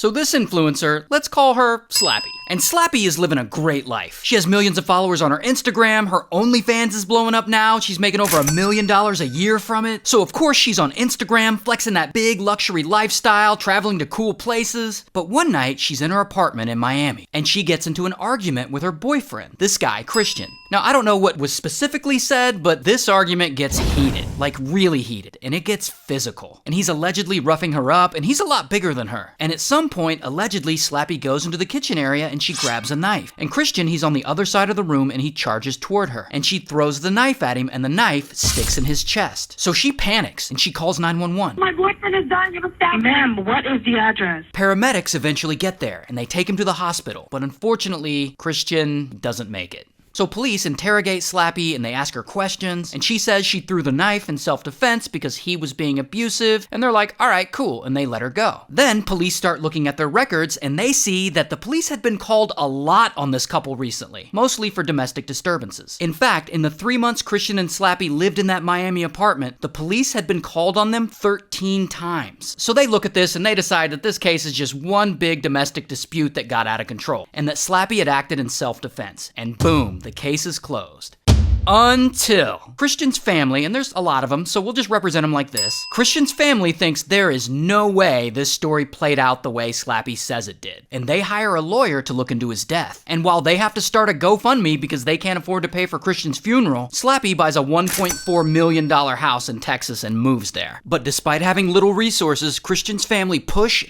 So this influencer, let's call her Slappy. And Slappy is living a great life. She has millions of followers on her Instagram, her OnlyFans is blowing up now, she's making over $1 million a year from it. So of course she's on Instagram, flexing that big luxury lifestyle, traveling to cool places. But one night, she's in her apartment in Miami, and she gets into an argument with her boyfriend, this guy, Christian. Now, I don't know what was specifically said, but this argument gets heated, like really heated, and it gets physical. And he's allegedly roughing her up, and he's a lot bigger than her. And at some point, allegedly, Slappy goes into the kitchen area and she grabs a knife. And Christian, he's on the other side of the room and he charges toward her. And she throws the knife at him and the knife sticks in his chest. So she panics and she calls 911. My boyfriend is dying of a stab. Ma'am, what is the address? Paramedics eventually get there and they take him to the hospital. But unfortunately, Christian doesn't make it. So police interrogate Slappy and they ask her questions, and she says she threw the knife in self-defense because he was being abusive, and they're like, all right, cool, and they let her go. Then police start looking at their records and they see that the police had been called a lot on this couple recently, mostly for domestic disturbances. In fact, in the 3 months Christian and Slappy lived in that Miami apartment, the police had been called on them 13 times. So they look at this and they decide that this case is just one big domestic dispute that got out of control, and that Slappy had acted in self-defense, and boom, the case is closed. Until Christian's family, and there's a lot of them, so we'll just represent them like this. Christian's family thinks there is no way this story played out the way Slappy says it did. And they hire a lawyer to look into his death. And while they have to start a GoFundMe because they can't afford to pay for Christian's funeral, Slappy buys a $1.4 million house in Texas and moves there. But despite having little resources, Christian's family push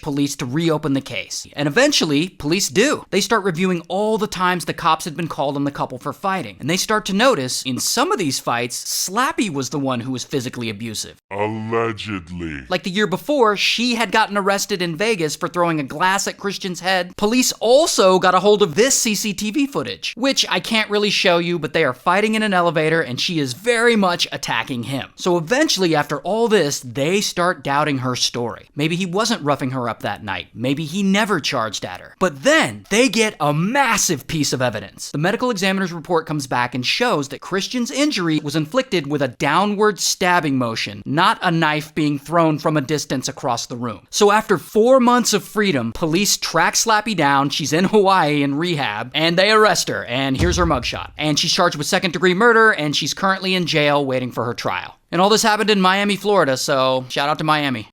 police to reopen the case. And eventually, police do. They start reviewing all the times the cops had been called on the couple for fighting. And they start to notice, in some of these fights, Slappy was the one who was physically abusive. Allegedly. Like the year before, she had gotten arrested in Vegas for throwing a glass at Christian's head. Police also got a hold of this CCTV footage, which I can't really show you, but they are fighting in an elevator and she is very much attacking him. So eventually, after all this, they start doubting her story. Maybe he wasn't roughing her up that night. Maybe he never charged at her. But then, they get a massive piece of evidence. The medical examiner's report comes back and shows that Christian's injury was inflicted with a downward stabbing motion, not a knife being thrown from a distance across the room. So after 4 months of freedom, police track Slappy down, she's in Hawaii in rehab, and they arrest her, and here's her mugshot. And she's charged with second-degree murder, and she's currently in jail waiting for her trial. And all this happened in Miami, Florida, so shout out to Miami.